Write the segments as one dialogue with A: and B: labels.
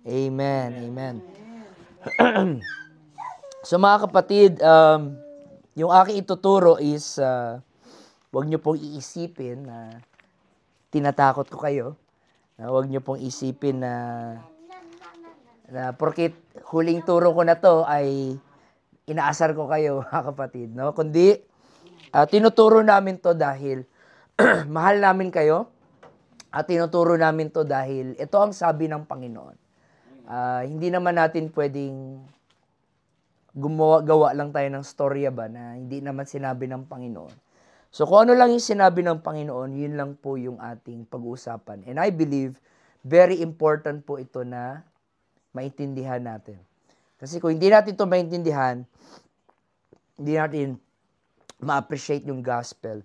A: Amen. Amen. So mga kapatid, yung aking ituturo is, huwag niyo pong iisipin na tinatakot ko kayo. Huwag niyo pong isipin na porkit huling turo ko na to ay inaasar ko kayo, mga kapatid. No? Kundi, tinuturo namin to dahil mahal namin kayo at tinuturo namin to dahil ito ang sabi ng Panginoon. Hindi naman natin pwedeng gawa lang tayo ng storya ba na hindi naman sinabi ng Panginoon. So kung ano lang yung sinabi ng Panginoon, yun lang po yung ating pag-uusapan. And I believe, very important po ito na maintindihan natin. Kasi kung hindi natin ito maintindihan, hindi natin ma-appreciate yung gospel.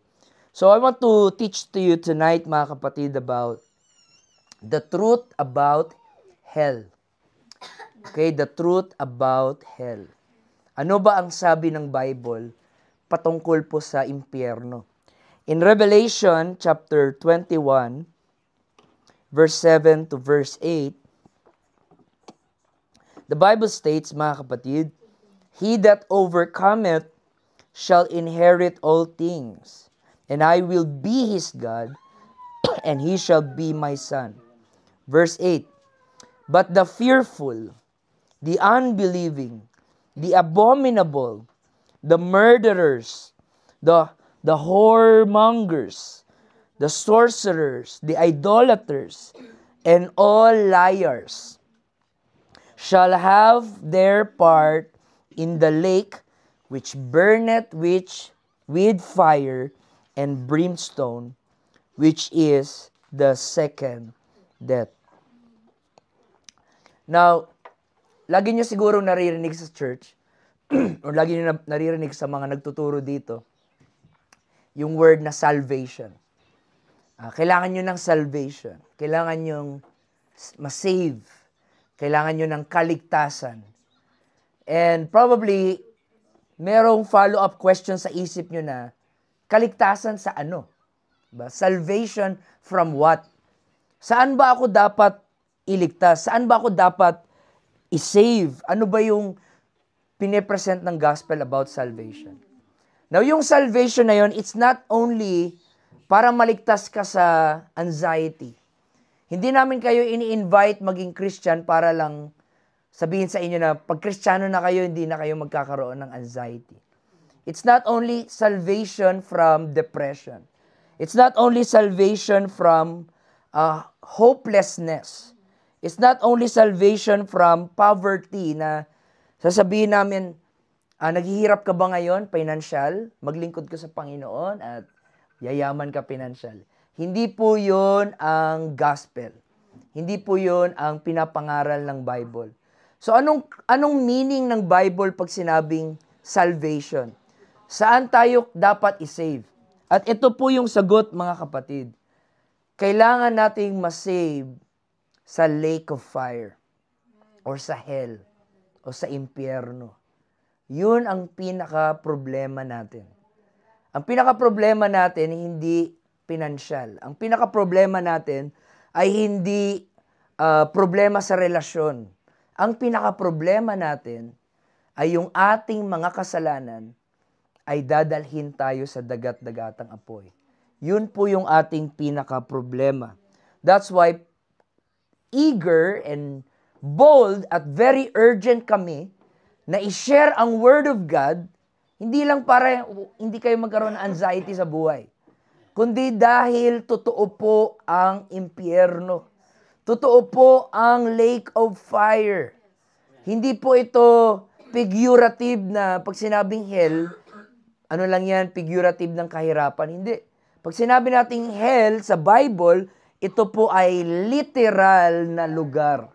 A: So I want to teach to you tonight, mga kapatid, about the truth about hell. Okay, the truth about hell. Ano ba ang sabi ng Bible patungkol po sa impyerno? In Revelation chapter 21, verse 7 to verse 8, the Bible states, mga kapatid, "He that overcometh shall inherit all things, and I will be his God, and he shall be my son." Verse 8, "But the fearful, the unbelieving, the abominable, the murderers, the whoremongers, the sorcerers, the idolaters, and all liars shall have their part in the lake which burneth with fire and brimstone, which is the second death." Now, lagi nyo siguro naririnig sa church, or lagi nyo naririnig sa mga nagtuturo dito, yung word na salvation. Kailangan nyo ng salvation. Kailangan nyo ma-save. Kailangan nyo ng kaligtasan. And probably, merong follow-up question sa isip nyo na, kaligtasan sa ano? Ba? Salvation from what? Saan ba ako dapat iligtas? Saan ba ako dapat i-save? Ano ba yung pinipresent ng gospel about salvation? Now, yung salvation na yun, it's not only para maligtas ka sa anxiety. Hindi namin kayo ini-invite maging Christian para lang sabihin sa inyo na pag Kristiyano na kayo, hindi na kayo magkakaroon ng anxiety. It's not only salvation from depression. It's not only salvation from hopelessness. It's not only salvation from poverty na sasabihin namin, naghihirap ka ba ngayon, financial? Maglingkod ka sa Panginoon at yayaman ka financial. Hindi po yun ang gospel. Hindi po yun ang pinapangaral ng Bible. So anong meaning ng Bible pag sinabing salvation? Saan tayo dapat i-save? At ito po yung sagot, mga kapatid. Kailangan nating ma-save sa lake of fire or sa hell o sa impyerno. Yun ang pinaka-problema natin. Ang pinaka-problema natin hindi pinansyal. Ang pinaka-problema natin ay hindi problema sa relasyon. Ang pinaka-problema natin ay yung ating mga kasalanan ay dadalhin tayo sa dagat-dagatang apoy. Yun po yung ating pinaka-problema. That's why eager and bold at very urgent kami na i-share ang Word of God, hindi lang para hindi kayo magkaroon ng anxiety sa buhay, kundi dahil totoo po ang impyerno. Totoo po ang lake of fire. Hindi po ito figurative na pag sinabing hell, ano lang yan, figurative ng kahirapan. Hindi. Pag sinabi nating hell sa Bible, ito po ay literal na lugar.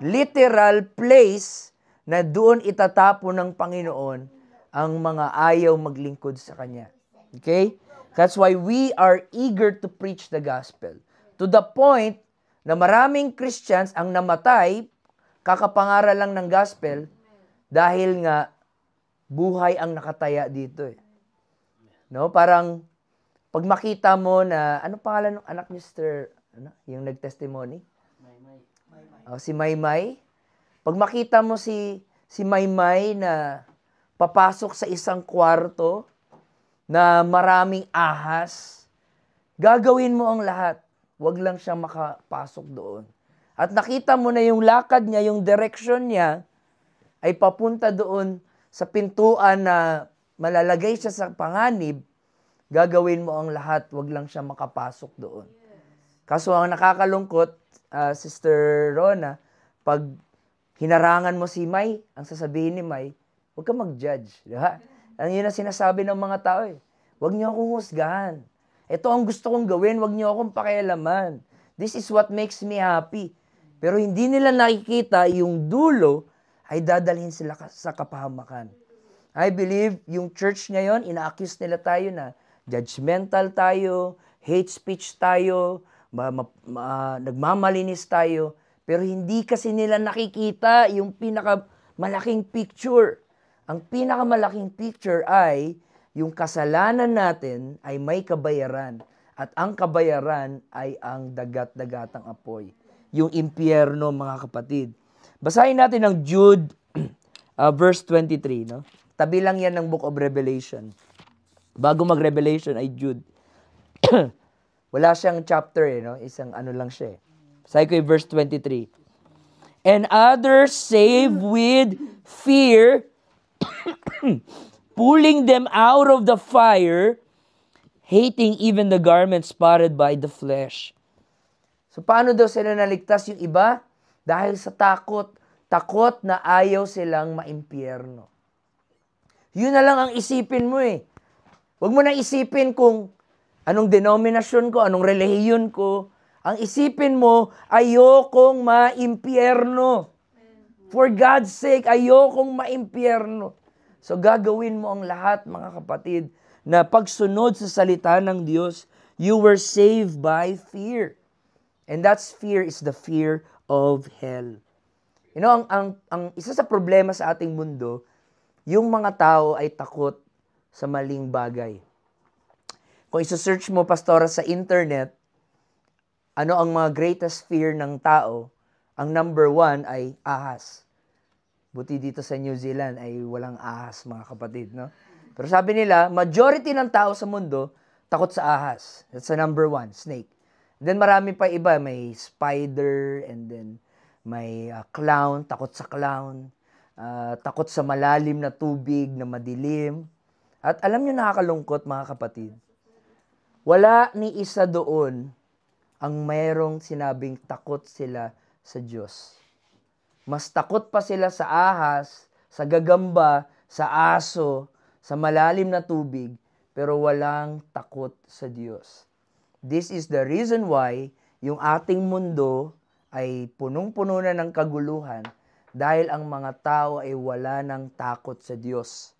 A: Literal place na doon itatapo ng Panginoon ang mga ayaw maglingkod sa Kanya. Okay? That's why we are eager to preach the gospel. To the point na maraming Christians ang namatay, kakapangaral lang ng gospel, dahil nga buhay ang nakataya dito. No? Parang, pag makita mo na, ano pangalan ng anak ni Sister, yung nag-testimony? Si Maymay. Pag makita mo si Maymay na papasok sa isang kwarto na maraming ahas, gagawin mo ang lahat. Huwag lang siya makapasok doon. At nakita mo na yung lakad niya, yung direction niya, ay papunta doon sa pintuan na malalagay siya sa panganib, gagawin mo ang lahat, huwag lang siya makapasok doon. Kaso ang nakakalungkot, Sister Rona, pag hinarangan mo si May, ang sasabihin ni May, huwag ka mag-judge. Diba? Yun ang sinasabi ng mga tao eh. Huwag niyo akong husgahan. Ito ang gusto kong gawin, huwag niyo akong pakialaman. This is what makes me happy. Pero hindi nila nakikita yung dulo ay dadalhin sila sa kapahamakan. I believe yung church ngayon, ina-accuse nila tayo na judgmental tayo, hate speech tayo, nagmamalinis tayo, pero hindi kasi nila nakikita yung pinakamalaking picture. Ang pinakamalaking picture ay yung kasalanan natin ay may kabayaran. At ang kabayaran ay ang dagat-dagatang apoy. Yung impyerno, mga kapatid. Basahin natin ang Jude verse 23. No? Tabi lang yan ng Book of Revelation. Bago mag-Revelation ay Jude. Wala siyang chapter no? Isang ano lang siya. Basahin ko yung verse 23. And others save with fear, pulling them out of the fire, hating even the garment spotted by the flesh. So paano daw sila naligtas yung iba? Dahil sa takot. Takot na ayaw silang maimpyerno. Yun na lang ang isipin mo eh. Huwag mo na isipin kung anong denominasyon ko, anong relihiyon ko. Ang isipin mo, ayokong maimpyerno. For God's sake, ayokong maimpyerno. So gagawin mo ang lahat, mga kapatid, na pagsunod sa salita ng Diyos, you were saved by fear. And that's fear is the fear of hell. You know, ang isa sa problema sa ating mundo, yung mga tao ay takot sa maling bagay. Kung isa-search mo, pastora, sa internet, ano ang mga greatest fear ng tao, ang number 1 ay ahas. Buti dito sa New Zealand ay walang ahas, mga kapatid, no? Pero sabi nila, majority ng tao sa mundo, takot sa ahas. That's the number 1, snake. Then marami pa iba, may spider, and then may clown, takot sa clown, takot sa malalim na tubig, na madilim. At alam nyo, nakakalungkot, mga kapatid, wala ni isa doon ang mayroong sinabing takot sila sa Diyos. Mas takot pa sila sa ahas, sa gagamba, sa aso, sa malalim na tubig, pero walang takot sa Diyos. This is the reason why yung ating mundo ay punong-puno na ng kaguluhan dahil ang mga tao ay wala ng takot sa Diyos.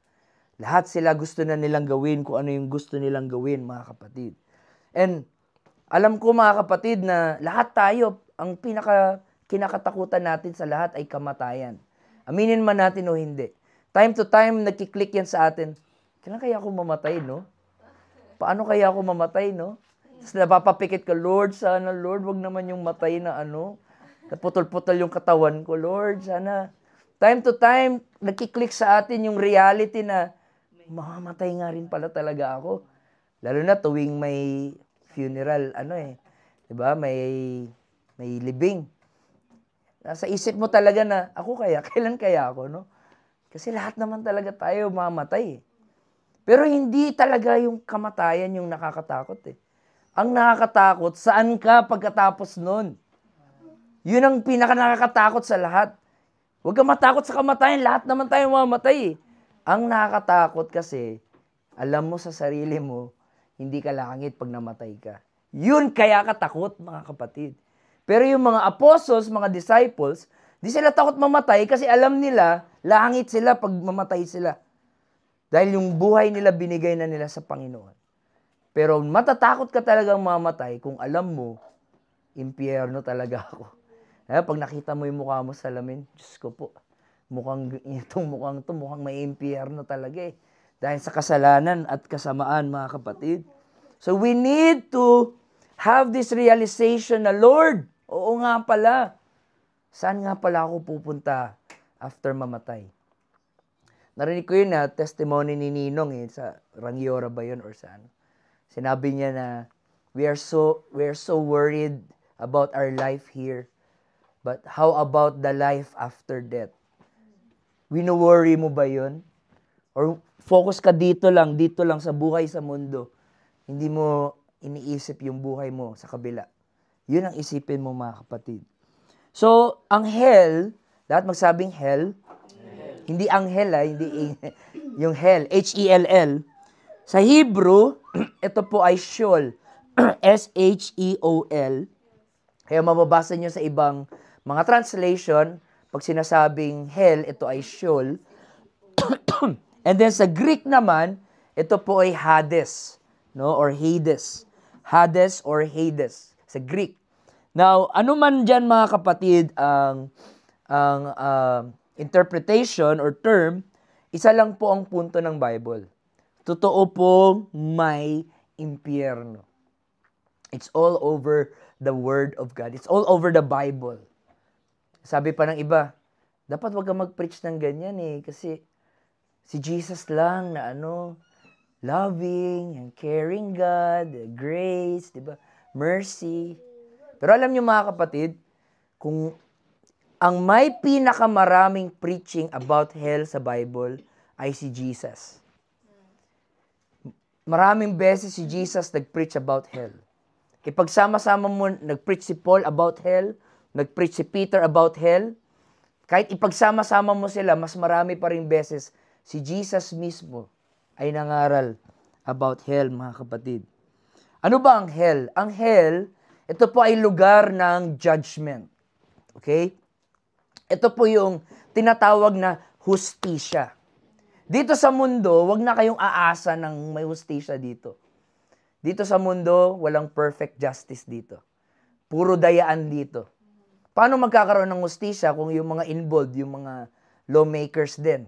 A: Lahat sila gusto na nilang gawin kung ano yung gusto nilang gawin, mga kapatid. And alam ko, mga kapatid, na lahat tayo, ang kinakatakutan natin sa lahat ay kamatayan. Aminin man natin o hindi. Time to time, nagkiklik yan sa atin. Kailan kaya ako mamatay, no? Paano kaya ako mamatay, no? Tapos napapapikit ka, Lord, sana, Lord, wag naman yung matay na naputol-putol yung katawan ko, Lord, sana. Time to time, nagkiklik sa atin yung reality na, mamamatay nga rin pala talaga ako. Lalo na tuwing may funeral, diba? May libing. Nasa isip mo talaga na, ako kaya, kailan kaya ako, no? Kasi lahat naman talaga tayo mamatay. Pero hindi talaga yung kamatayan yung nakakatakot eh. Ang nakakatakot, saan ka pagkatapos nun? Yun ang pinaka-nakakatakot sa lahat. Huwag kang matakot sa kamatayan, lahat naman tayo mamatay eh. Ang nakakatakot kasi, alam mo sa sarili mo, hindi ka langit pag namatay ka. Yun kaya katakot, mga kapatid. Pero yung mga apostles, mga disciples, di sila takot mamatay kasi alam nila, langit sila pag mamatay sila. Dahil yung buhay nila binigay na nila sa Panginoon. Pero matatakot ka talagang mamatay kung alam mo, impyerno talaga ako. Pag nakita mo yung mukha mo sa salamin, Diyos ko po, mukhang may impyerno talaga eh. Dahil sa kasalanan at kasamaan, mga kapatid. So we need to have this realization na, Lord, oo nga pala, Saan nga pala ako pupunta after mamatay? Narinig ko yun na testimony ni Ninong sa Rangiora ba yun or saan? Sinabi niya na we are so worried about our life here. But how about the life after death? Wino-worry mo ba yun? Or focus ka dito lang sa buhay sa mundo. Hindi mo iniisip yung buhay mo sa kabila. Yun ang isipin mo, mga kapatid. So, ang hell, lahat magsabing hell, hindi anghel, hindi yung hell, H-E-L-L. Sa Hebrew, ito po ay Sheol, S-H-E-O-L. Kaya mababasa nyo sa ibang mga translation, pag sinasabing hell, ito ay Sheol. And then sa Greek naman, ito po ay Hades, no? Or Hades. Hades or Hades sa Greek. Now, ano man dyan mga kapatid ang interpretation or term, isa lang po ang punto ng Bible. Totoo pong may impyerno. It's all over the Word of God. It's all over the Bible. Sabi pa ng iba, dapat wag kang mag-preach ng ganyan kasi si Jesus lang na loving and caring God, grace, diba? Mercy. Pero alam niyo mga kapatid, kung ang may pinakamaraming preaching about hell sa Bible ay si Jesus. Maraming beses si Jesus nag-preach about hell. Ipagsama-sama mo, nag-preach si Paul about hell, nag-preach si Peter about hell, kahit ipagsama-sama mo sila, mas marami pa rin beses si Jesus mismo ay nangaral about hell, mga kapatid. Ano ba ang hell? Ang hell, ito po ay lugar ng judgment. Okay? Ito po yung tinatawag na hustisya. Dito sa mundo, wag na kayong aasa ng may hustisya dito. Dito sa mundo, walang perfect justice dito. Puro dayaan dito. Paano magkakaroon ng hustisya kung yung mga involved, yung mga lawmakers din?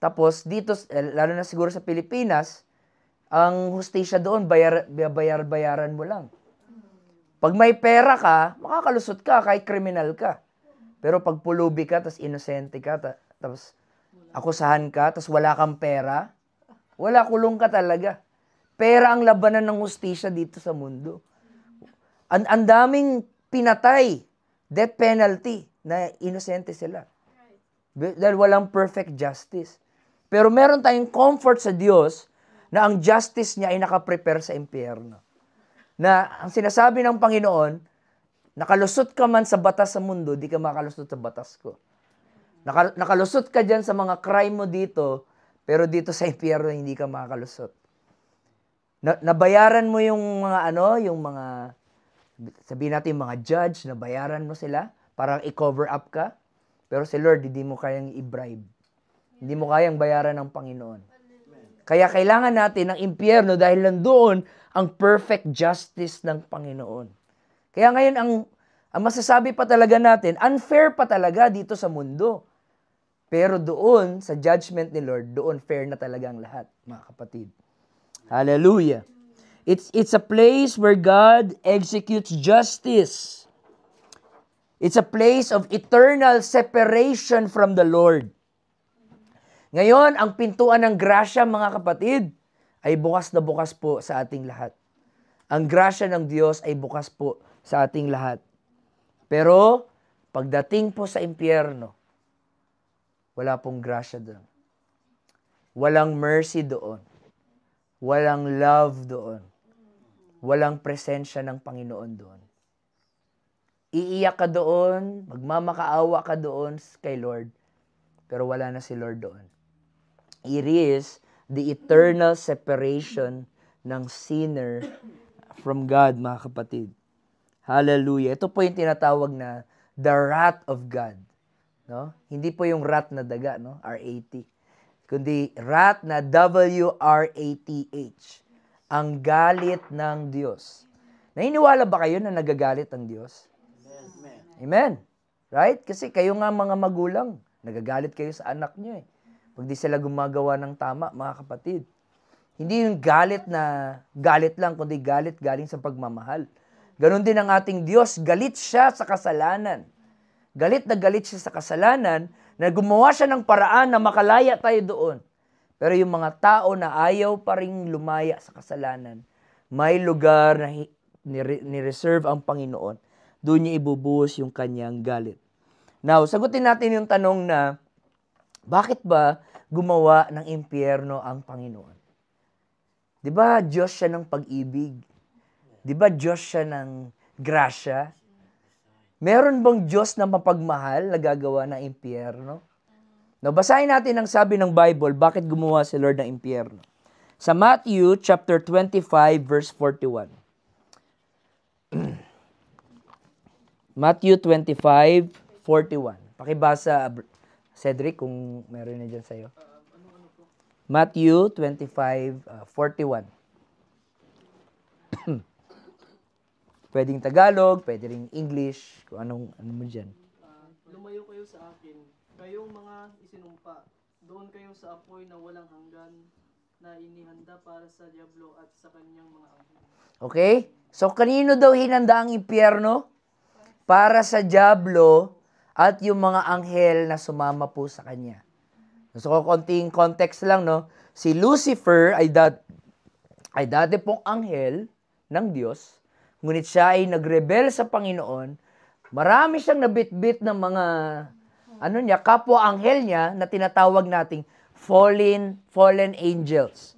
A: Tapos dito, lalo na siguro sa Pilipinas, ang hustisya doon, bayaran mo lang. Pag may pera ka, makakalusot ka kahit kriminal ka. Pero pag pulubi ka, tapos inosente ka, tapos akusahan ka, tapos wala kang pera, wala, kulong ka talaga. Pera ang labanan ng hustisya dito sa mundo. Ang daming pinatay, death penalty, na inosente sila. Dahil walang perfect justice. Pero meron tayong comfort sa Diyos na ang justice niya ay nakaprepare sa impyerno. Na ang sinasabi ng Panginoon, nakalusot ka man sa batas sa mundo, di ka makalusot sa batas ko. Nakalusot ka dyan sa mga crime mo dito, pero dito sa impyerno hindi ka makalusot. Nabayaran mo yung mga sabihin natin yung mga judge, nabayaran mo sila, parang i-cover up ka, pero si Lord, hindi mo kayang i-bribe. Hindi mo kayang bayaran ng Panginoon. Kaya kailangan natin ng impyerno dahil nandoon ang perfect justice ng Panginoon. Kaya ngayon, ang masasabi pa talaga natin, unfair pa talaga dito sa mundo. Pero doon, sa judgment ni Lord, doon fair na talaga ang lahat, mga kapatid. Hallelujah. It's a place where God executes justice. It's a place of eternal separation from the Lord. Ngayon, ang pintuan ng grasya, mga kapatid, ay bukas na bukas po sa ating lahat. Ang grasya ng Diyos ay bukas po sa ating lahat. Pero, pagdating po sa impyerno, wala pong grasya doon. Walang mercy doon. Walang love doon. Walang presensya ng Panginoon doon. Iiyak ka doon, magmamakaawa ka doon kay Lord, pero wala na si Lord doon. It is the eternal separation ng sinner from God, mga kapatid. Hallelujah. Ito po yung tinatawag na the wrath of God. No? Hindi po yung wrath na daga, no? R-A-T. Kundi wrath na W-R-A-T-H. Ang galit ng Diyos. Naniniwala ba kayo na nagagalit ang Diyos? Amen. Amen. Right? Kasi kayo nga mga magulang, nagagalit kayo sa anak nyo pag di sila gumagawa ng tama, mga kapatid. Hindi yung galit na galit lang, kundi galit galing sa pagmamahal. Ganon din ang ating Diyos, galit siya sa kasalanan. galit na galit siya sa kasalanan, na gumawa siya ng paraan na makalaya tayo doon. Pero yung mga tao na ayaw pa rin lumaya sa kasalanan, may lugar na ni-reserve ang Panginoon. Doon niya ibubuhos yung kanyang galit. Now, sagutin natin yung tanong na, bakit ba gumawa ng impyerno ang Panginoon? Di ba Diyos siya ng pag-ibig? Di ba Diyos siya ng grasya? Meron bang Diyos na mapagmahal na gagawa ng impyerno? Now, basahin natin ang sabi ng Bible, bakit gumawa si Lord ng impyerno. Sa Matthew chapter 25 verse 41. Matthew 25:41. Pakibasa, Cedric, kung meron na dyan sa'yo. Matthew 25:41. Pwedeng Tagalog, pwede ring English, kung ano mo dyan.
B: Lumayo kayo sa akin, kayong mga isinumpa. Doon kayo sa apoy na walang hanggan, na inihanda para sa diablo at sa kanyang mga anghel.
A: Okay? So, kanino daw hinanda ang impyerno? Para sa diablo at yung mga anghel na sumama po sa kanya. So, konting context lang, no? Si Lucifer ay dati pong anghel ng Diyos, ngunit siya ay nagrebel sa Panginoon. Marami siyang nabitbit ng mga kapwa anghel niya na tinatawag nating fallen angels.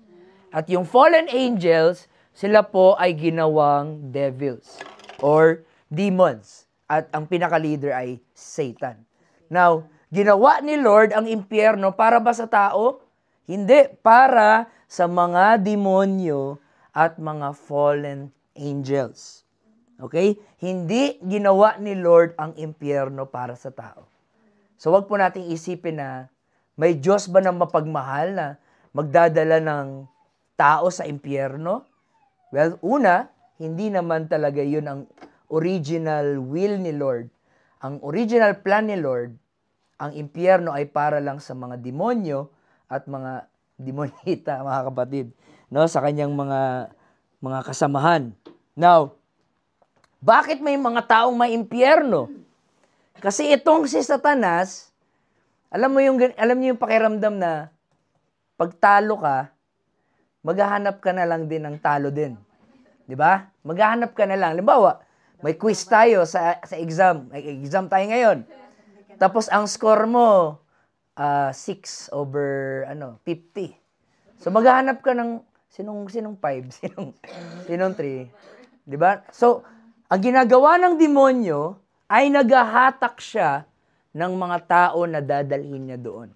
A: At yung fallen angels, sila po ay ginawang devils or demons. At ang pinaka-leader ay Satan. Now, ginawa ni Lord ang impyerno para ba sa tao? Hindi, para sa mga demonyo at mga fallen angels. Okay? Hindi ginawa ni Lord ang impyerno para sa tao. So, wag po nating isipin na may Diyos ba na mapagmahal na magdadala ng tao sa impyerno? Well, una, hindi naman talaga yun ang original will ni Lord. Ang original plan ni Lord, ang impyerno ay para lang sa mga demonyo at mga demonita, mga kapatid, no, sa kanyang mga kasamahan. Now, bakit may mga taong may impyerno? Kasi itong si Satanas, alam niyo yung pakiramdam na pag talo ka, maghahanap ka na lang din ng talo din. 'Di ba? Maghahanap ka na lang. Halimbawa, may quiz tayo sa exam. May exam tayo ngayon. Tapos ang score mo 6 over 50. So maghahanap ka ng sinong 5, sinong 3. 'Di ba? So ang ginagawa ng demonyo ay naghahatak siya ng mga tao na dadalhin niya doon.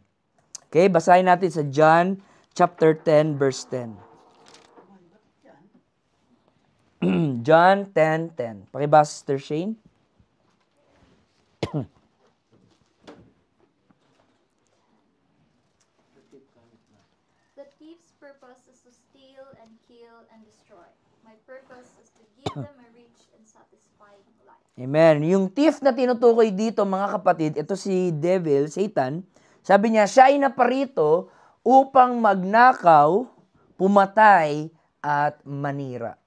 A: Okay, basahin natin sa John chapter 10 verse 10. John 10:10. Pakibasa, Sister Shane.
C: The thief's purpose is to steal and kill and destroy. My purpose is to give them a rich and satisfying life.
A: Amen. Yung thief na tinutukoy dito, mga kapatid, ito si devil, Satan, sabi niya, siya ay naparito upang magnakaw, pumatay, at manira.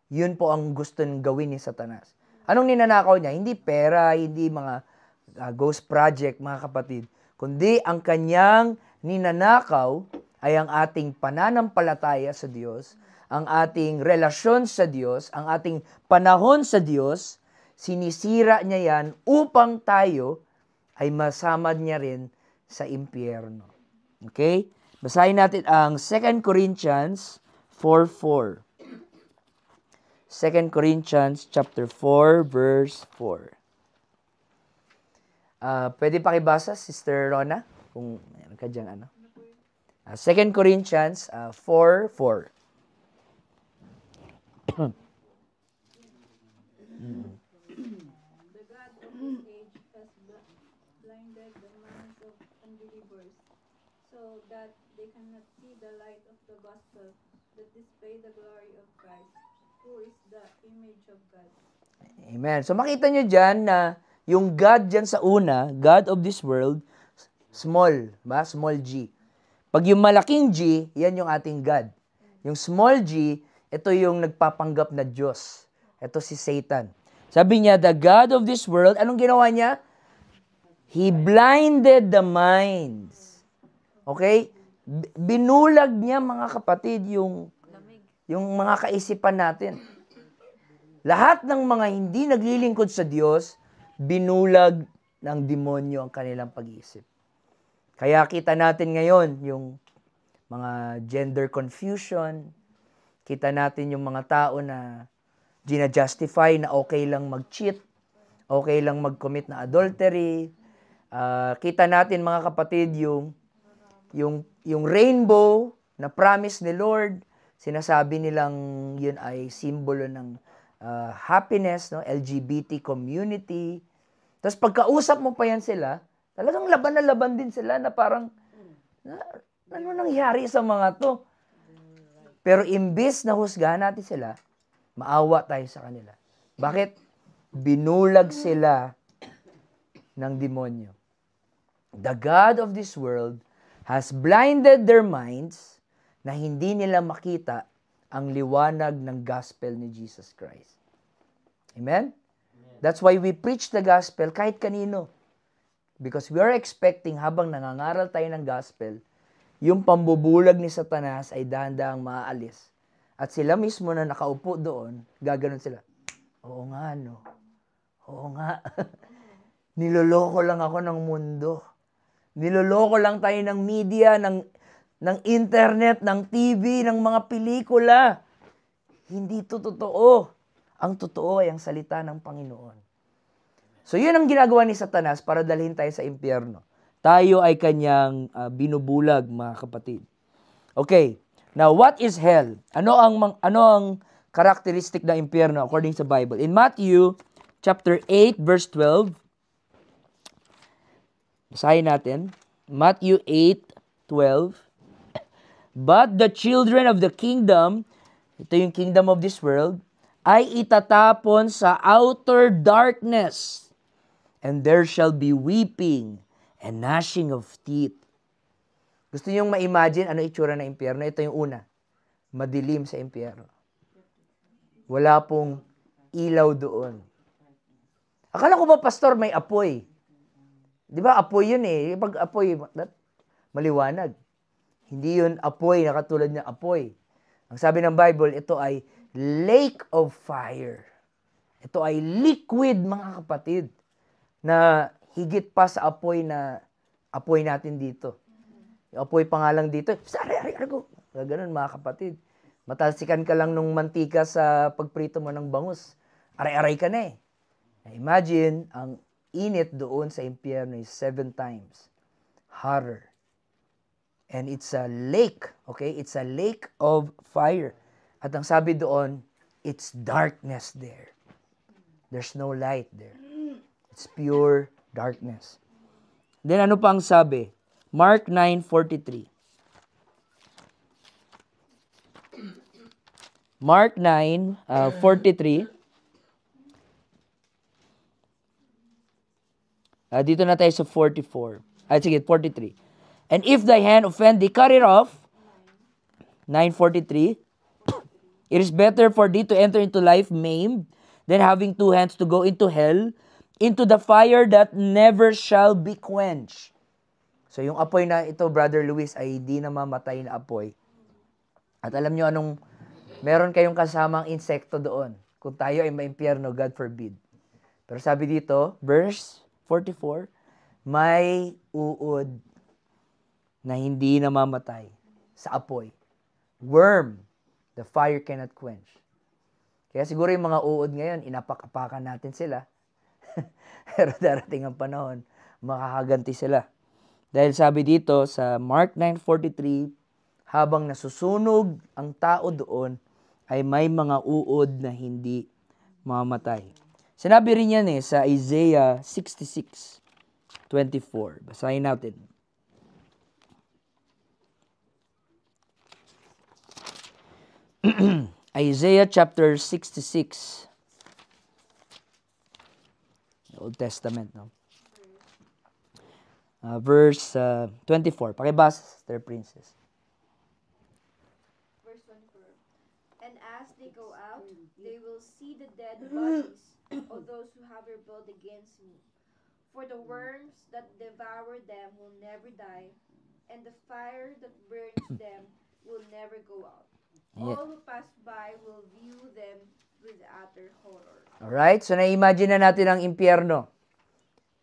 A: Yun po ang gusto niyang gawin ni Satanas. Anong ninanakaw niya? Hindi pera, hindi mga ghost project, mga kapatid. Kundi ang kanyang ninanakaw ay ang ating pananampalataya sa Diyos, ang ating relasyon sa Diyos, ang ating panahon sa Diyos. Sinisira niya yan upang tayo ay masamad niya rin sa impyerno. Okay? Basahin natin ang 2 Corinthians 4:4. 2 Corinthians chapter 4 verse 4. Pwede pakibasa, Sister Rona? Kung meron ka dyan, 2 Corinthians 4:4.
D: The God of this age has blinded the minds of unbelievers, so that they cannot see the light of the gospel that display the glory of Christ, who is the image of God.
A: Amen. So makita nyo dyan na yung God dyan sa una, God of this world, small, ba? Small g. Pag yung malaking G, yan yung ating God. Yung small g, ito yung nagpapanggap na Diyos. Ito si Satan. Sabi niya, the God of this world, anong ginawa niya? He blinded the minds. Okay? Binulag niya, mga kapatid, yung mga kaisipan natin. Lahat ng mga hindi naglilingkod sa Diyos, binulag ng demonyo ang kanilang pag-iisip. Kaya kita natin ngayon yung mga gender confusion, kita natin yung mga tao na gina-justify na okay lang mag-cheat, okay lang mag-commit na adultery. Kita natin, mga kapatid, yung rainbow na promise ni Lord, sinasabi nilang yun ay simbolo ng happiness, no? LGBT community. Tapos pagkausap mo pa yan sila, talagang laban na laban din sila na parang, ano nangyari sa mga to? Pero imbis na husgahan natin sila, maawa tayo sa kanila. Bakit? Binulag sila ng demonyo. The God of this world has blinded their minds na hindi nila makita ang liwanag ng gospel ni Jesus Christ. Amen? That's why we preach the gospel kahit kanino. Because we are expecting, habang nangangaral tayo ng gospel, yung pambubulag ni Satanas ay dahan-dahang maaalis. At sila mismo na nakaupo doon, gaganon sila. Oo nga, no? Oo nga. Niloloko lang ako ng mundo. Niloloko lang tayo ng media, ng internet, ng TV, ng mga pelikula. Hindi to totoo. Ang totoo ay ang salita ng Panginoon. So yun ang ginagawa ni Satanas para dalhin tayo sa impyerno. Tayo ay kanyang binubulag, mga kapatid. Okay. Now, what is hell? Ano ang characteristic ng impyerno according sa Bible? In Matthew chapter 8 verse 12, basahin natin. Matthew 8:12. But the children of the kingdom, ito yung kingdom of this world, ay itatapon sa outer darkness, and there shall be weeping and gnashing of teeth. Gusto niyong ma-imagine ano itsura ng impyerno? Ito yung una. Madilim sa impyerno. Wala pong ilaw doon. Akala ko ba, pastor, may apoy? Di ba apoy yun eh? Pag apoy, maliwanag. Hindi yun apoy na katulad ng apoy. Ang sabi ng Bible, ito ay lake of fire. Ito ay liquid, mga kapatid, na higit pa sa apoy natin dito. Yung apoy pa nga lang dito, ganun, mga kapatid. Matalsikan ka lang nung mantika sa pagprito mo ng bangus. Aray-aray ka na eh. Imagine, ang init doon sa impyerno is 7 times hotter. And it's a lake, okay? It's a lake of fire. At ang sabi doon, it's darkness there. There's no light there. It's pure darkness. Then ano pang sabi? Mark 9:43. Mark 9:43. Dito na tayo sa 44. Sige, 43. And if thy hand offend thee, cut it off. 9:43. It is better for thee to enter into life maimed than having 2 hands to go into hell, into the fire that never shall be quenched. So yung apoy na ito, Brother Luis, ay di na mamatay na apoy. At alam nyo meron kayong kasamang insekto doon. Kung tayo ay maimpyerno, God forbid. Pero sabi dito, verse 44, may uod na hindi namamatay sa apoy. Worm, the fire cannot quench. Kaya siguro yung mga uod ngayon, inapak-apakan natin sila. Pero darating ang panahon, makakaganti sila. Dahil sabi dito sa Mark 9:43, habang nasusunog ang tao doon, ay may mga uod na hindi mamamatay. Sinabi rin yan sa Isaiah 66:24. Basahin natin. Isaiah chapter 66. Old Testament, no? Verse 24. Pakibasa, Sister Princess.
E: Verse 24. And as they go out, they will see the dead bodies of those who have rebelled against me. For the worms that devour them will never die, and the fire that burns them will never go out.
A: Yeah.
E: All who pass by will view them with utter horror.
A: Alright? So, na-imagine na natin ang impyerno.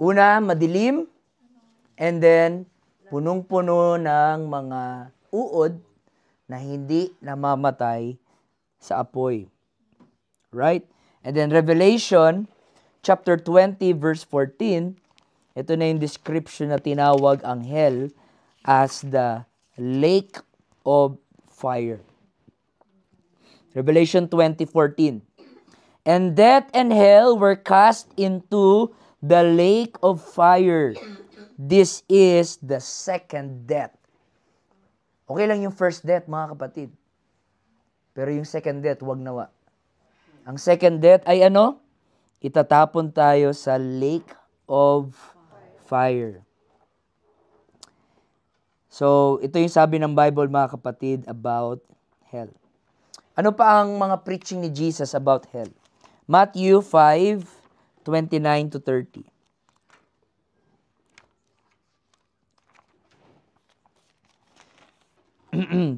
A: Una, madilim. And then, punong-puno ng mga uod na hindi namamatay sa apoy. Right? And then, Revelation, chapter 20, verse 14, ito na yung description na tinawag ang hell as the lake of fire. Revelation 20:14. And death and hell were cast into the lake of fire. This is the second death. Okay lang yung first death, mga kapatid. Pero yung second death, wag nawa. Ang second death ay ano? Itatapon tayo sa lake of fire. So, ito yung sabi ng Bible, mga kapatid, about hell. Ano pa ang mga preaching ni Jesus about hell? Matthew 5:29-30.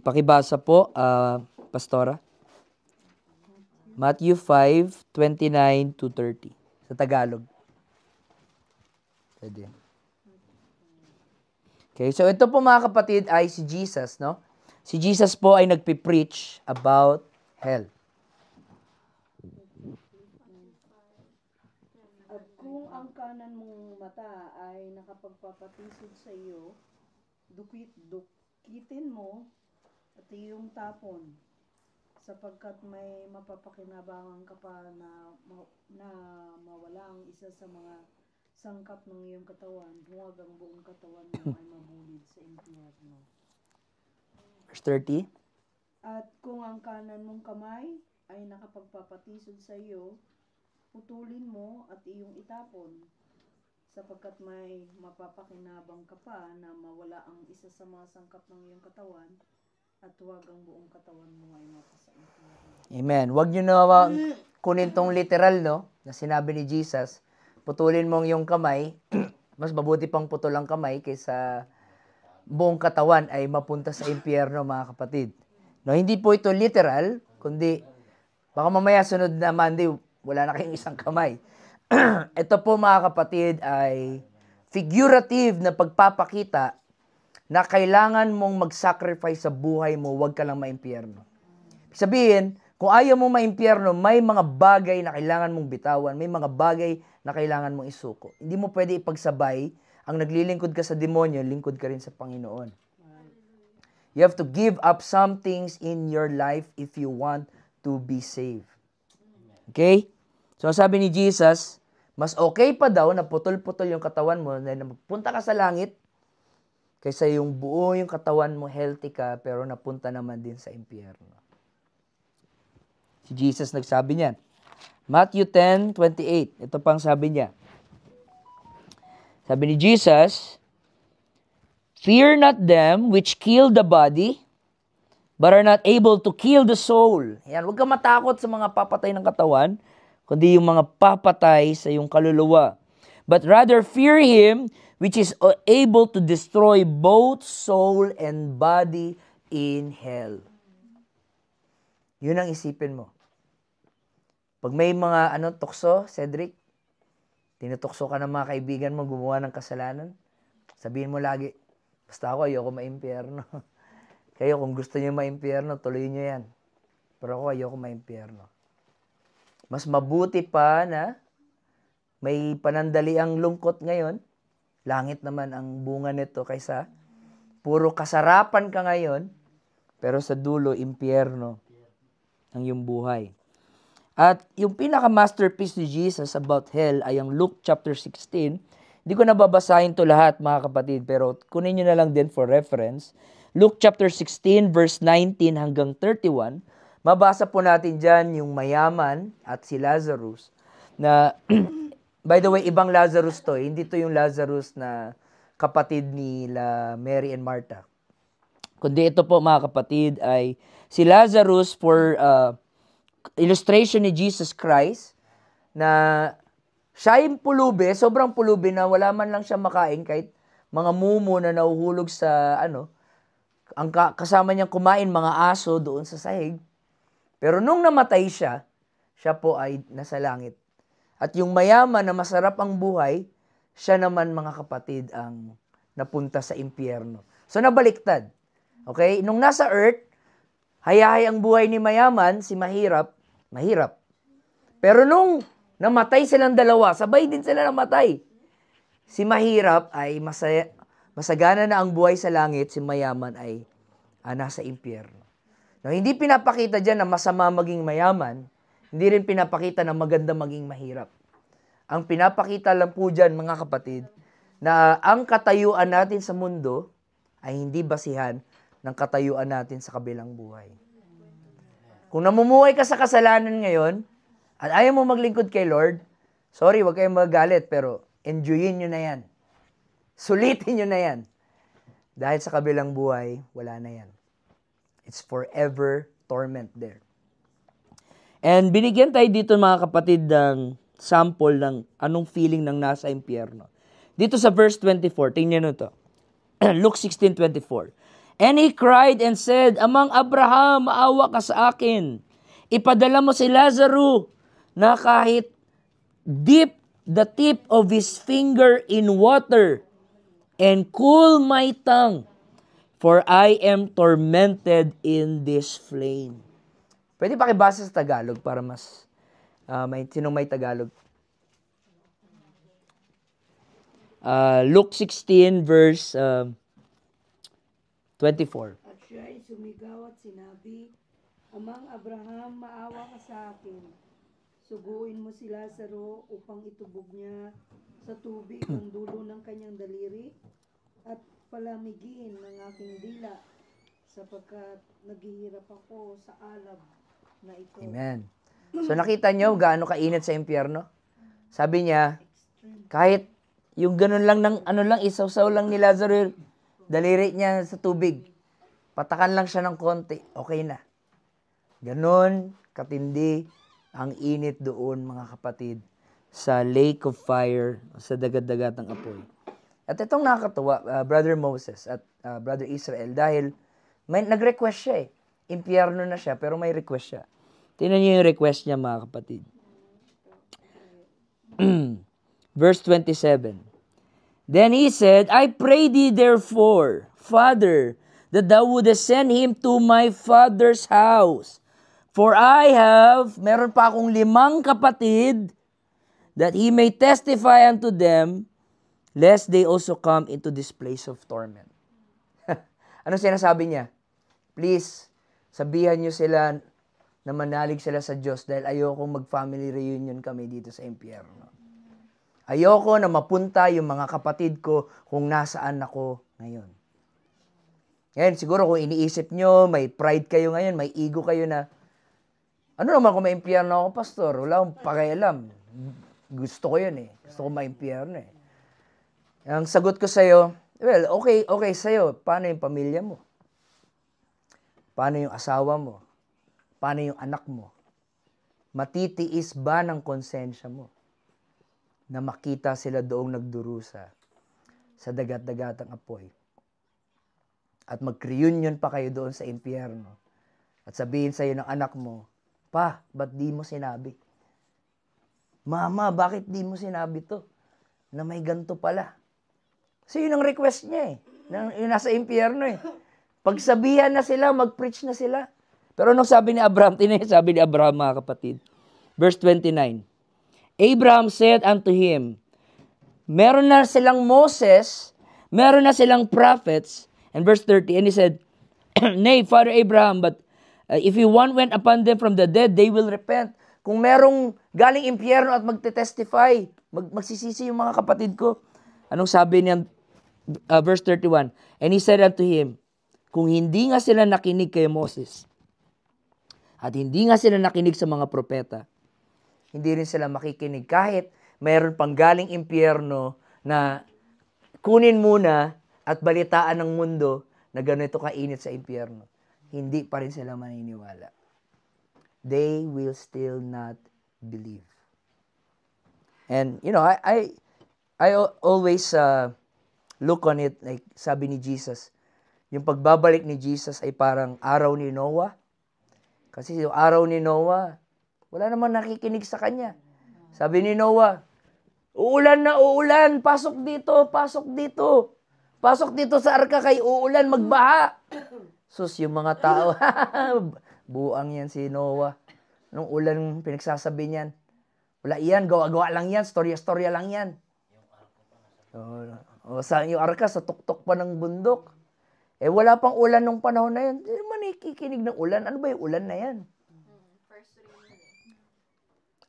A: Pakibasa po, Pastora. Matthew 5:29-30. Sa Tagalog. Pwede. Okay, so ito po mga kapatid ay si Jesus, no? Si Jesus po ay nagpipreach about hell.
D: At kung ang kanan mong mata ay nakapagpapatisod sa iyo, dukitin mo at iyong tapon, sapagkat may mapapakinabangan ka pa na mawala ang isa sa mga sangkap ng iyong katawan, huwag ang buong katawan mo ay mabulid sa impyerno.
A: Verse 30.
D: At kung ang kanan mong kamay ay nakapagpapatisod sa iyo, putulin mo at iyong itapon, sapagkat may mapapakinabang ka pa na mawala ang isa sa mga sangkap ng iyong katawan, at huwag ang buong katawan mo ay mapasa impyerno.
A: Amen. Huwag nyo na kunin tong literal, no? Na sinabi ni Jesus. Putulin mo yung kamay. Mas mabuti pang putol ang kamay kaysa buong katawan ay mapunta sa impyerno, mga kapatid. No, hindi po ito literal, kundi baka mamaya sunod na Monday, wala na kayong isang kamay. Ito po, mga kapatid, ay figurative na pagpapakita na kailangan mong mag-sacrifice sa buhay mo, huwag ka lang maimpyerno. Sabihin, kung ayaw mo maimpyerno, may mga bagay na kailangan mong bitawan, may mga bagay na kailangan mong isuko. Hindi mo pwede ipagsabay, ang naglilingkod ka sa demonyo, lingkod ka rin sa Panginoon. You have to give up some things in your life if you want to be saved. Okay? So, sabi ni Jesus, mas okay pa daw na putol-putol yung katawan mo, na napunta ka sa langit, kaysa yung buo yung katawan mo, healthy ka, pero napunta naman din sa impyerno. Si Jesus nagsabi niyan. Matthew 10:28. Ito pang sabi niya. Sabi ni Jesus, fear not them which kill the body, but are not able to kill the soul. Yan, huwag kang matakot sa mga papatay ng katawan, kundi yung mga papatay sa iyong kaluluwa. But rather fear Him which is able to destroy both soul and body in hell. Yun ang isipin mo. Pag may mga tukso, Cedric, tinutokso ka ng mga kaibigan mo, gumawa ng kasalanan, sabihin mo lagi, basta ako, ayoko maimpyerno. Kayo, kung gusto niyo maimpyerno, tuloy niyo yan. Pero ako, ayoko maimpyerno. Mas mabuti pa na may panandaliang lungkot ngayon, langit naman ang bunga nito kaysa puro kasarapan ka ngayon, pero sa dulo, impyerno ang iyong buhay. At yung pinaka-masterpiece ni Jesus about hell ay ang Luke chapter 16. Hindi ko nababasahin to lahat, mga kapatid, pero kunin nyo na lang din for reference. Luke chapter 16 verse 19 hanggang 31. Mabasa po natin dyan yung mayaman at si Lazarus. Na, by the way, ibang Lazarus to. Hindi to yung Lazarus na kapatid ni Mary and Martha. Kundi ito po, mga kapatid, ay si Lazarus for illustration ni Jesus Christ na Siya yung pulubi, sobrang pulubi na wala man lang siya makain kahit mga mumo na nahuhulog sa ang kasama niyang kumain mga aso doon sa sahig. Pero nung namatay siya, siya po ay nasa langit. At yung mayaman na masarap ang buhay, siya naman mga kapatid ang napunta sa impyerno. So nabaliktad. Okay? Nung nasa earth, hayahay ang buhay ni mayaman, si mahirap. Pero nung namatay silang dalawa, sabay din sila namatay. Si mahirap ay masagana na ang buhay sa langit, si mayaman ay nasa impyerno. No, hindi pinapakita dyan na masama maging mayaman, hindi rin pinapakita na maganda maging mahirap. Ang pinapakita lang po dyan, mga kapatid, na ang katayuan natin sa mundo ay hindi basihan ng katayuan natin sa kabilang buhay. Kung namumuhay ka sa kasalanan ngayon, at ayaw mo maglingkod kay Lord, sorry, wag kayong magalit, pero enjoyin nyo na yan. Sulitin nyo na yan. Dahil sa kabilang buhay, wala na yan. It's forever torment there. And binigyan tayo dito mga kapatid ng sample ng anong feeling ng nasa impyerno. Dito sa verse 24, tingnan nyo to. Luke 16:24. And he cried and said, Amang Abraham, maawa ka sa akin. Ipadala mo si Lazaro na kahit dip the tip of his finger in water and cool my tongue, for I am tormented in this flame. Pwede pakibasa sa Tagalog para mas sinong may Tagalog? Luke 16 verse 24.
F: At siya'y sumigaw at sinabi, Amang Abraham, maawa ka sa akin. Suguin mo si Lazaro upang itubog niya sa tubig ang dulo ng kanyang daliri at palamigin ng aking dila sapagkat naghihirap ako sa alab na ito.
A: Amen. So nakita nyo gaano kainit sa impyerno? Sabi niya, kahit yung ganun lang ng isaw-saw lang ni Lazaro, daliri niya sa tubig, patakan lang siya ng konti, okay na. Ganon katindi ang init doon, mga kapatid, sa lake of fire, sa dagat-dagatang apoy. At itong nakakatuwa, Brother Moses at Brother Israel, dahil nag-request siya eh. Impyerno na siya, pero may request siya. Tingnan niyo yung request niya, mga kapatid. Verse 27. Then he said, I pray thee therefore, Father, that thou wouldest send him to my father's house. For I have, meron pa akong 5 kapatid, that he may testify unto them, lest they also come into this place of torment. Ano sinasabi niya? Please, sabihan niyo sila na manalig sila sa Diyos dahil ayoko mag-family reunion kami dito sa impyerno. Ayoko na mapunta yung mga kapatid ko kung nasaan ako ngayon. Ngayon, siguro kung iniisip nyo, may pride kayo ngayon, may ego kayo na, ano naman kung may impyerno ako, pastor? Wala akong pakialam. Gusto ko yun eh. Gusto ko may impyerno eh. Ang sagot ko sa'yo, well, okay sa'yo. Paano yung pamilya mo? Paano yung asawa mo? Paano yung anak mo? Matitiis ba ng konsensya mo na makita sila doong nagdurusa sa dagat-dagatang apoy? At mag-reunion pa kayo doon sa impyerno. At sabihin sa'yo ng anak mo, Pa, ba't di mo sinabi? Mama, bakit di mo sinabi to? Na may ganito pala. Kasi yun ang request niya eh. Yung nasa impyerno eh. Pagsabihan na sila, mag-preach na sila. Pero anong sabi ni Abraham? Sabi ni Abraham, mga kapatid. Verse 29. Abraham said unto him, meron na silang Moses, meron na silang prophets. And verse 30, and he said, Nay, Father Abraham, but if one went upon them from the dead, they will repent. Kung merong galing impyerno at magte-testify, magsisisi yung mga kapatid ko. Anong sabi niya? Verse 31, and he said unto him, kung hindi nga sila nakinig kay Moses, at hindi nga sila nakinig sa mga propeta, hindi rin sila makikinig. Kahit mayroon pang galing impyerno na kunin muna at balitaan ng mundo na ganito kainit sa impyerno, hindi pa rin sila maniniwala. They will still not believe. And, I always look on it like sabi ni Jesus, yung pagbabalik ni Jesus ay parang araw ni Noah. Kasi yung araw ni Noah, wala naman nakikinig sa kanya. Sabi ni Noah, uulan na uulan, pasok dito, pasok dito. Pasok dito sa arka kay uulan, magbaha. Sus, yung mga tao, buang yan si Noah. Nung ulan pinagsasabi niyan, wala yan, gawa-gawa lang yan, storya-storya lang yan. Sa yung arka, sa tuktok pa ng bundok. Wala pang ulan nung panahon na yan. Hindi naman nakikinig ng ulan. Ano ba yung ulan na yan?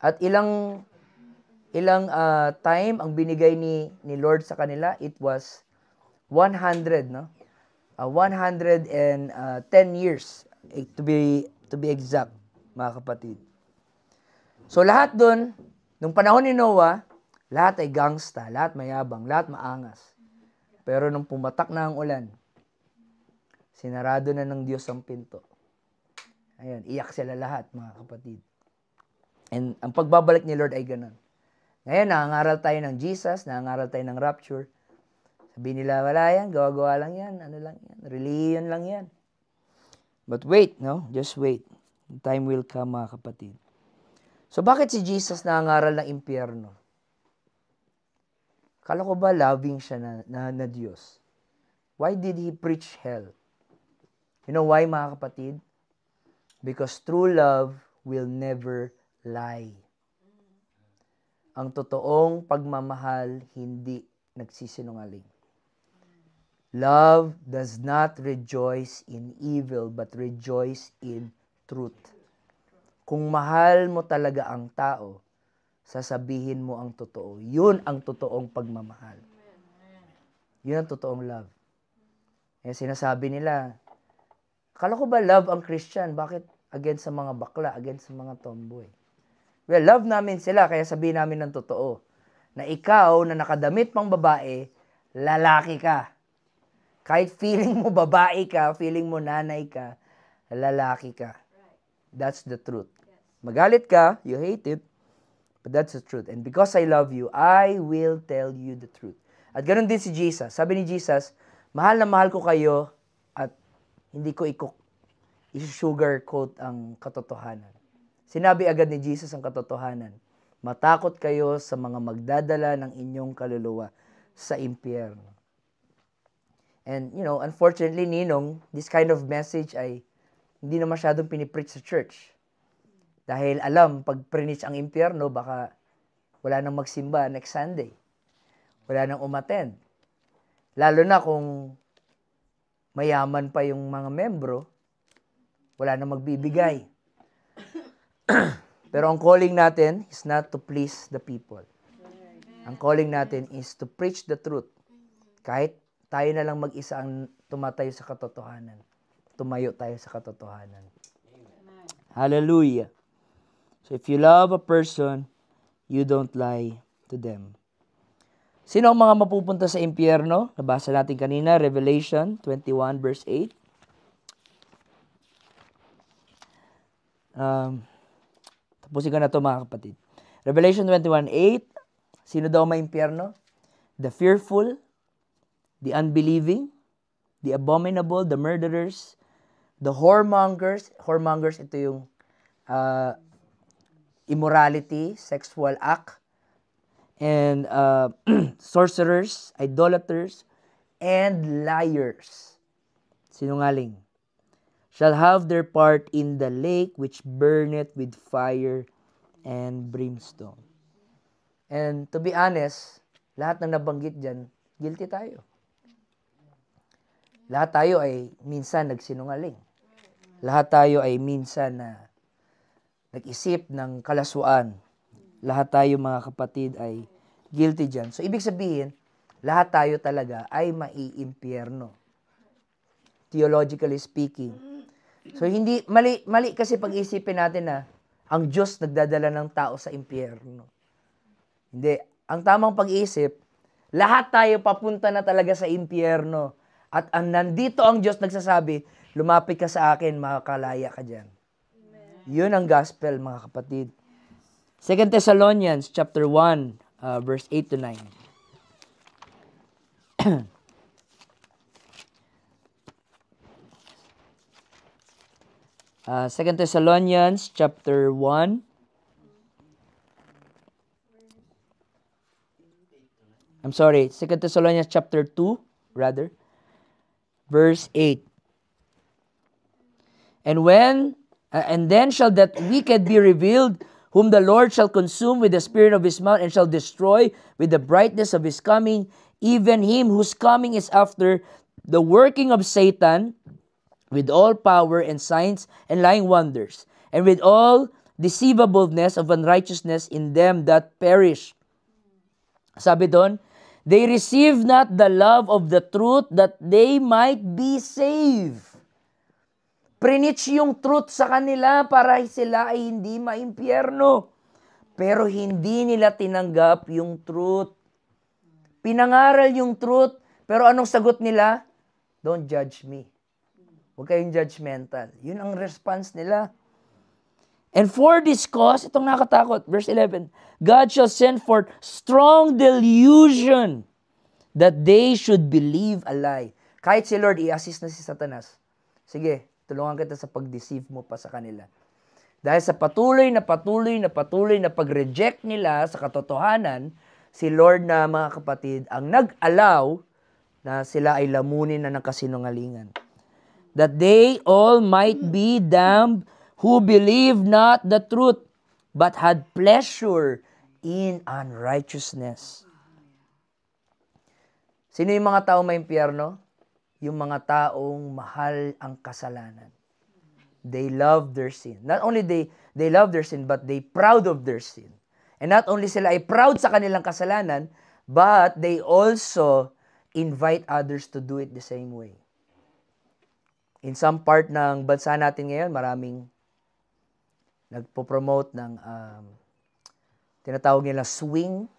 A: At ilang time ang binigay ni Lord sa kanila, it was 100, no? 110 years to be exact, mga kapatid. So lahat doon, nung panahon ni Noah, lahat ay gangsta, lahat mayabang, lahat maangas. Pero nung pumatak na ang ulan, sinarado na ng Diyos ang pinto. Ayan, iyak sila lahat, mga kapatid. And ang pagbabalik ni Lord ay ganun. Ngayon, nangangaral tayo ng Jesus, nangangaral tayo ng rapture. Sabi nila, wala yan, gawa-gawa lang yan, ano lang yan, religion lang yan. But wait, no? Just wait. The time will come, mga kapatid. So, bakit si Jesus nangangaral ng impyerno? Kala ko ba loving siya na Diyos? Why did He preach hell? You know why, mga kapatid? Because true love will never lie. Ang totoong pagmamahal hindi nagsisinungaling. Love does not rejoice in evil, but rejoice in truth. Kung mahal mo talaga ang tao, sasabihin mo ang totoo. Yun ang totoong pagmamahal. Yun ang totoong love. Sinasabi nila, akala ko ba love ang Christian? Bakit against sa mga bakla, against sa mga tomboy? Well, love namin sila, kaya sabihin namin ng totoo. Na ikaw, na nakadamit pang babae, lalaki ka. Kahit feeling mo babae ka, feeling mo nanay ka, lalaki ka. That's the truth. Magalit ka, you hate it, but that's the truth. And because I love you, I will tell you the truth. At ganun din si Jesus. Sabi ni Jesus, mahal na mahal ko kayo at hindi ko i-sugarcoat ang katotohanan. Sinabi agad ni Jesus ang katotohanan. Matakot kayo sa mga magdadala ng inyong kaluluwa sa impyerno. And, unfortunately, Ninong, this kind of message ay hindi na masyadong pinipreach sa church. Dahil alam, pag preach ang impyerno, baka wala nang magsimba next Sunday. Wala nang umattend. Lalo na kung mayaman pa yung mga membro, wala nang magbibigay. Pero ang calling natin is not to please the people. Ang calling natin is to preach the truth. Kahit tayo na lang mag-isa ang tumatayo sa katotohanan. Tumayo tayo sa katotohanan. Amen. Hallelujah. So if you love a person, you don't lie to them. Sino ang mga mapupunta sa impyerno? Nabasa natin kanina, Revelation 21 verse 8. Tapusin ko na ito, mga kapatid. Revelation 21:8. Sino daw may impyerno? The fearful, the unbelieving, the abominable, the murderers, the whoremongers. Whoremongers, ito yung immorality, sexual act, and sorcerers, idolaters, and liars. Sinungaling. Shall have their part in the lake which burneth with fire and brimstone. And to be honest, lahat ng nabanggit dyan, guilty tayo. Lahat tayo ay minsan nagsinungaling. Lahat tayo ay minsan na nag-isip ng kalasuan. Lahat tayo, mga kapatid, ay guilty dyan. So, ibig sabihin, lahat tayo talaga ay maiimpyerno. Theologically speaking. So, hindi, mali kasi pag-isipin natin na ang Diyos nagdadala ng tao sa impyerno. Hindi. Ang tamang pag-iisip, lahat tayo papunta na talaga sa impyerno. At nandito ang Diyos nagsasabi, lumapit ka sa akin, makakalaya ka dyan. Amen. Yun ang gospel, mga kapatid. 2 Thessalonians chapter 1, verse 8 to 9. 2 Thessalonians chapter 1. I'm sorry, 2 Thessalonians chapter 2, rather. Verse 8. And then shall that wicked be revealed, whom the Lord shall consume with the spirit of his mouth, and shall destroy with the brightness of his coming, even him whose coming is after the working of Satan, with all power and signs and lying wonders, and with all deceivableness of unrighteousness in them that perish. Sabi doon, they receive not the love of the truth that they might be saved. Preach yung truth sa kanila para sila ay hindi maimpyerno. Pero hindi nila tinanggap yung truth. Pinangaral yung truth, pero anong sagot nila? Don't judge me. Huwag kayong judgmental. Yun ang response nila. And for this cause, itong nakatakot, verse 11, God shall send forth strong delusion that they should believe a lie. Kahit si Lord, i-assist na si Satanas. Sige, tulungan kita sa pag-deceive mo pa sa kanila. Dahil sa patuloy na pag-reject nila sa katotohanan, si Lord na mga kapatid, ang nag-allow na sila ay lamunin na ng kasinungalingan. That they all might be damned who believe not the truth, but had pleasure in unrighteousness. Sino yung mga taong may impyerno? Yung mga taong mahal ang kasalanan. They love their sin. Not only they love their sin, but they proud of their sin. And not only sila ay proud sa kanilang kasalanan, but they also invite others to do it the same way. In some part ng bansa natin ngayon, maraming nagpo-promote ng tinatawag nila swing,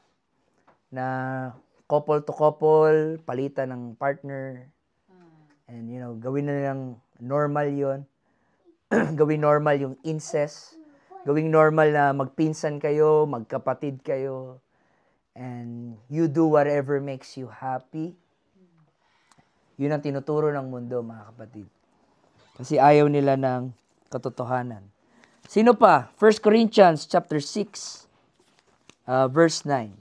A: na couple to couple, palitan ng partner. And gawin na nilang normal yon. Gawin normal yung incest. Gawing normal na magpinsan kayo, magkapatid kayo. And you do whatever makes you happy. Yun ang tinuturo ng mundo, mga kapatid. Kasi ayaw nila ng katotohanan. Sino pa? 1 Corinthians chapter 6, verse 9.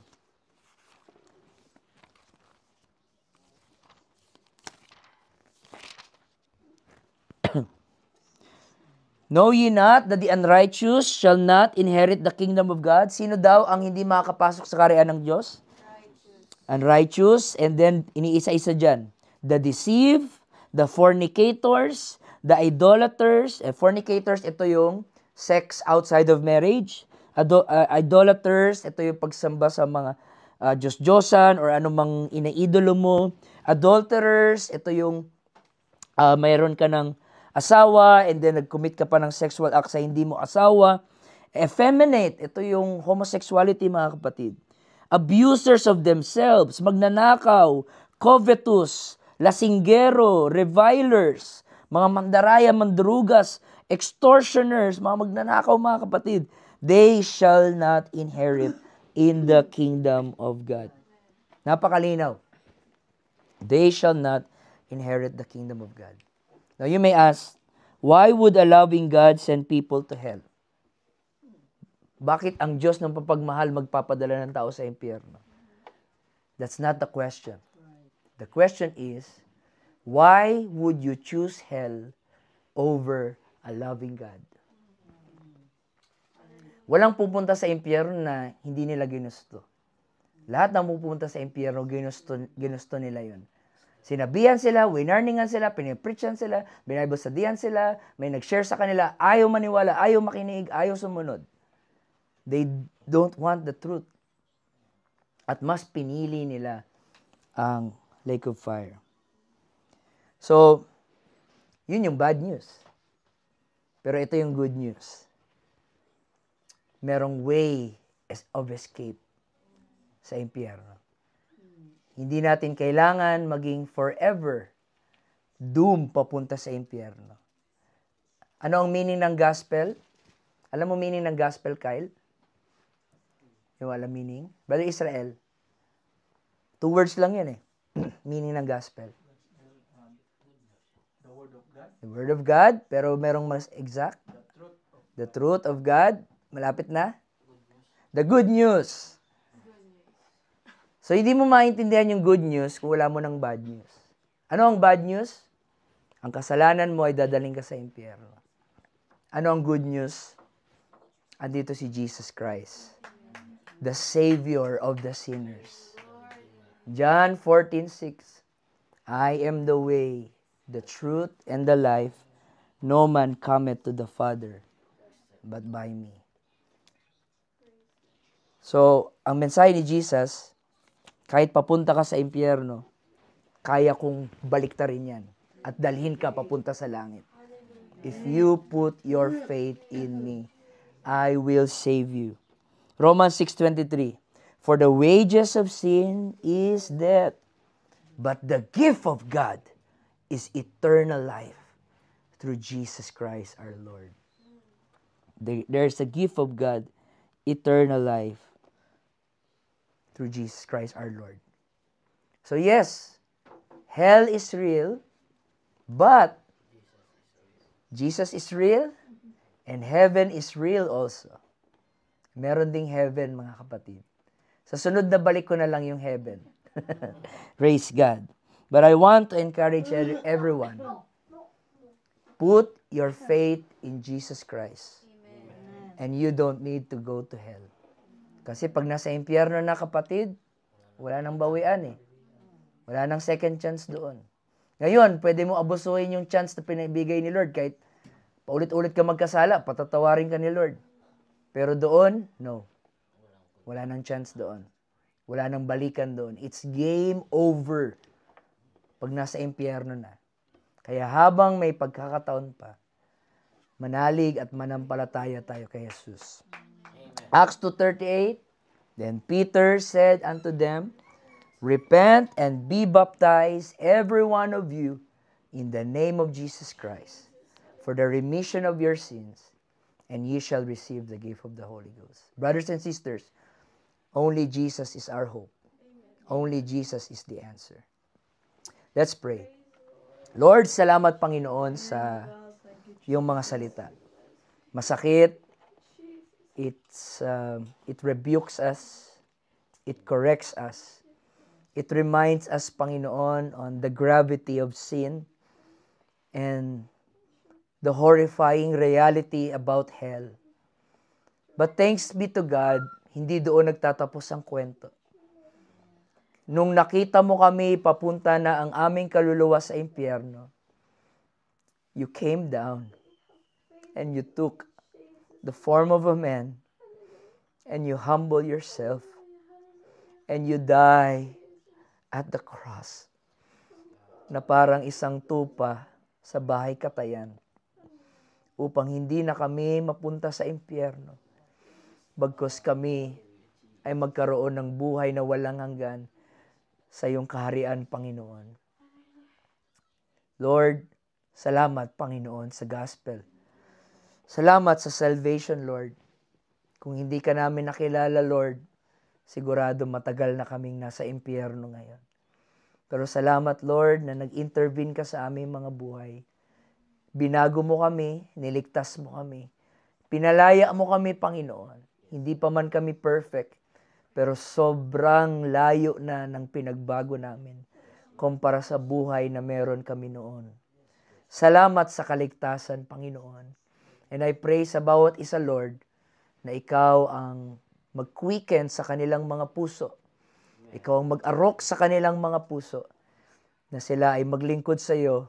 A: Know ye not that the unrighteous shall not inherit the kingdom of God? Sino daw ang hindi makakapasok sa kaharian ng Diyos? Unrighteous. And then, iniisa-isa dyan. The deceived, the fornicators, the idolaters. Fornicators, ito yung sex outside of marriage. Idolaters, ito yung pagsamba sa mga Diyos-Diyosan or anumang inaidolo mo. Adulterers, ito yung mayroon ka ng asawa and then nag-commit ka pa ng sexual act sa hindi mo asawa. Effeminate, ito yung homosexuality, mga kapatid. Abusers of themselves, magnanakaw, covetous, lasinggero, revilers, mga mandaraya, mandrugas, extortioners, mga magnanakaw, mga kapatid. They shall not inherit in the kingdom of God. Napakalinaw. They shall not inherit the kingdom of God. Now you may ask, why would a loving God send people to hell? Bakit ang Diyos ng papagmahal magpapadala ng tao sa impyerno? That's not the question. The question is, why would you choose hell over a loving God? Walang pupunta sa impyerno na hindi nila ginusto. Lahat ng pupunta sa impyerno, ginusto nila yun. Sinabihan sila, winarningan sila, pinipreachan sila, binibasadihan sila, may nag-share sa kanila, ayaw maniwala, ayaw makinig, ayaw sumunod. They don't want the truth. At mas pinili nila ang lake of fire. So, yun yung bad news. Pero ito yung good news. Merong way of escape sa impyerno. Hindi natin kailangan maging forever doom papunta sa impyerno. Ano ang meaning ng gospel? Alam mo meaning ng gospel, Kyle? Yung alam meaning? Brother Israel, 2 words lang yan eh. Meaning ng gospel.
B: The word of God.
A: The word of God, pero merong mas exact. The truth of God. Malapit na. The good news. So, hindi mo maintindihan yung good news kung wala mo ng bad news. Ano ang bad news? Ang kasalanan mo ay dadaling ka sa impyerno. Ano ang good news? Andito si Jesus Christ, the Savior of the sinners. John 14:6, I am the way, the truth, and the life. No man cometh to the Father but by me. So, ang mensahe ni Jesus, kahit papunta ka sa impyerno, kaya kong baliktarin yan at dalhin ka papunta sa langit. If you put your faith in me, I will save you. Romans 6:23, for the wages of sin is death, but the gift of God is eternal life through Jesus Christ our Lord. There's a gift of God, eternal life through Jesus Christ our Lord. So yes, hell is real, but Jesus is real, and heaven is real also. Meron ding heaven, mga kapatid. Sa sunod na balik ko na lang yung heaven. Praise God. But I want to encourage everyone. Put your faith in Jesus Christ.
C: Amen.
A: And you don't need to go to hell. Kasi pag nasa impyerno na, kapatid, wala nang bawian eh. Wala nang second chance doon. Ngayon, pwede mo abusuhin yung chance na pinibigay ni Lord kahit paulit-ulit ka magkasala, patatawarin ka ni Lord. Pero doon, no. Wala nang chance doon. Wala nang balikan doon. It's game over pag nasa impyerno na. Kaya habang may pagkakataon pa, manalig at manampalataya tayo kay Jesus. Acts 2:38, then Peter said unto them, repent and be baptized, every one of you, in the name of Jesus Christ, for the remission of your sins, and ye shall receive the gift of the Holy Ghost. Brothers and sisters, only Jesus is our hope. Only Jesus is the answer. Let's pray. Lord, salamat Panginoon sa iyong mga salita. Masakit, it rebukes us, it corrects us. It reminds us, Panginoon, on the gravity of sin and the horrifying reality about hell. But thanks be to God, hindi doon nagtatapos ang kwento. Nung nakita mo kami, papunta na ang aming kaluluwa sa impyerno, you came down and you took the form of a man and you humble yourself and you die at the cross na parang isang tupa sa bahay katayan upang hindi na kami mapunta sa impyerno bagkus kami ay magkaroon ng buhay na walang hanggan sa iyong kaharian, Panginoon. Lord, salamat, Panginoon, sa gospel. Salamat sa salvation, Lord. Kung hindi ka namin nakilala, Lord, sigurado matagal na kaming nasa impyerno ngayon. Pero salamat, Lord, na nag-intervene ka sa aming mga buhay. Binago mo kami, niligtas mo kami. Pinalaya mo kami, Panginoon. Hindi pa man kami perfect, pero sobrang layo na ng pinagbago namin kumpara sa buhay na meron kami noon. Salamat sa kaligtasan, Panginoon. And I pray sa bawat isa, Lord, na ikaw ang mag-quicken sa kanilang mga puso. Ikaw ang mag-arok sa kanilang mga puso na sila ay maglingkod sa iyo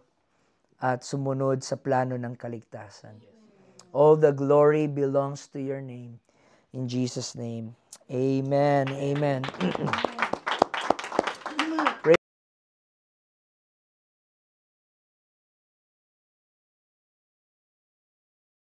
A: at sumunod sa plano ng kaligtasan. All the glory belongs to your name. In Jesus' name, amen. Amen.